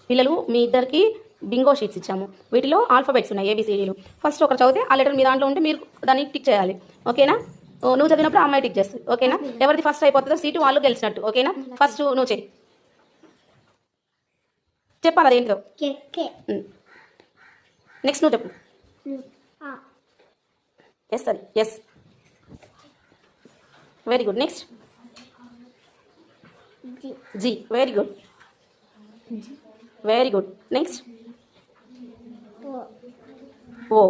పిల్లలు మీ ఇద్దరికి Bingo sheets ఇచ్చాము. వీటిలో ఆల్ఫాబెట్స్ ఉన్నాయి, ఏబిసిడీలు. ఫస్ట్ ఒకరు చదివితే ఆ లెటర్ మీ దాంట్లో ఉంటే మీరు దాన్ని టిక్ చేయాలి. ఓకేనా? నువ్వు చదివినప్పుడు అమ్మాయి టిక్ చేస్తుంది. ఓకేనా? ఎవరిది ఫస్ట్ అయిపోతుందో సీటు వాళ్ళు గెలిచినట్టు. ఓకేనా? ఫస్ట్ నువ్వు చెయ్యి, చెప్పాలి అదేంటిదో. నెక్స్ట్ నువ్వు చెప్పు. ఎస్ అది yes. Very good. Next G. Very good, very good. Next O.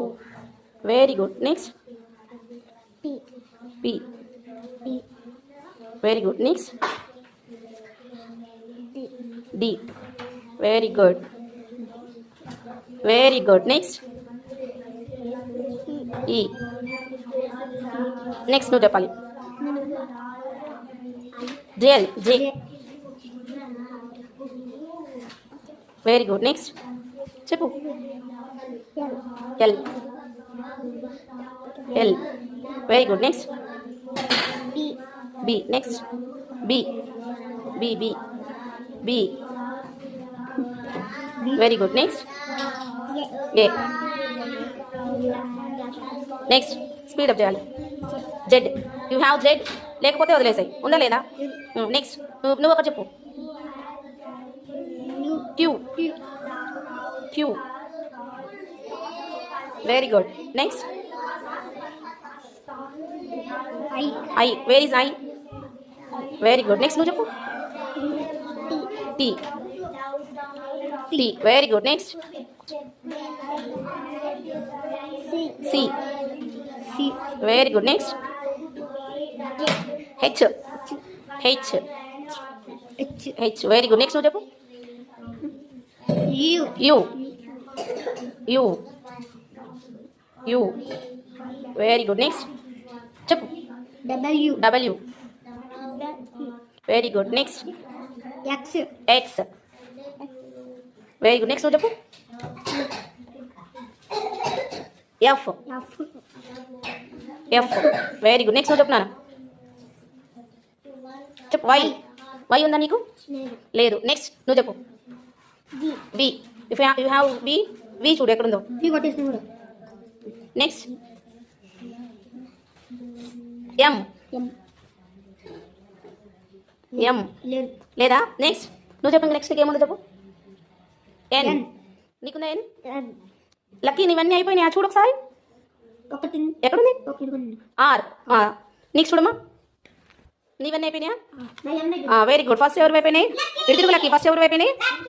Very good. Next P. Very good. Next D. Very good, very good. Next E. Next నువ్వు చెప్పాలి. J L. J. Very good. Next చెప్పు. L. L. Very good. Next B. Next B. B. B. B. Very good. Next A. Next speed up చేయాలి. Z. You have Z. లేకపోతే వదిలేసాయి. ఉందా లేదా? Next నువ్వు ఒకటి చెప్పు. Q. Queue. Very good. Next I. Where is I? Very good. Next నువ్వు చెప్పు. T. T. Very good. Next C. Very good. Next H. H. H. Very good. Next నువ్వు చెప్పు. U. U. U. Very good. Next చెప్పు. W. W. Very good. Next X. X. Very good. Next నువ్వు చెప్పు. F. F. Very good. Next నువ్వు చెప్పు నాన్న. చెప్పు. Why. Why ఉందా నీకు? లేదు. నెక్స్ట్ నువ్వు చెప్పు. వి. If you have we. వి చూడు ఎక్కడుందో. నెక్స్ట్ ఎం. ఎం లేదా? నెక్స్ట్ నువ్వు చెప్పు. నెక్స్ట్ ఏముందో చెప్పు. ఎన్. నీకుందా ఎన్? లక్కీ నీవన్నీ అయిపోయినాయా? చూడు ఒకసారి. ఎక్కడుంది? ఆర్. నీకు చూడమ్మా. నీవన్నీ అయిపోయినాయా? Very good. ఫస్ట్ ఎవరు అయిపోయినాయి? ఇటు తిరుగు లక్కీ. ఫస్ట్ ఎవరు అయిపోయినాయి?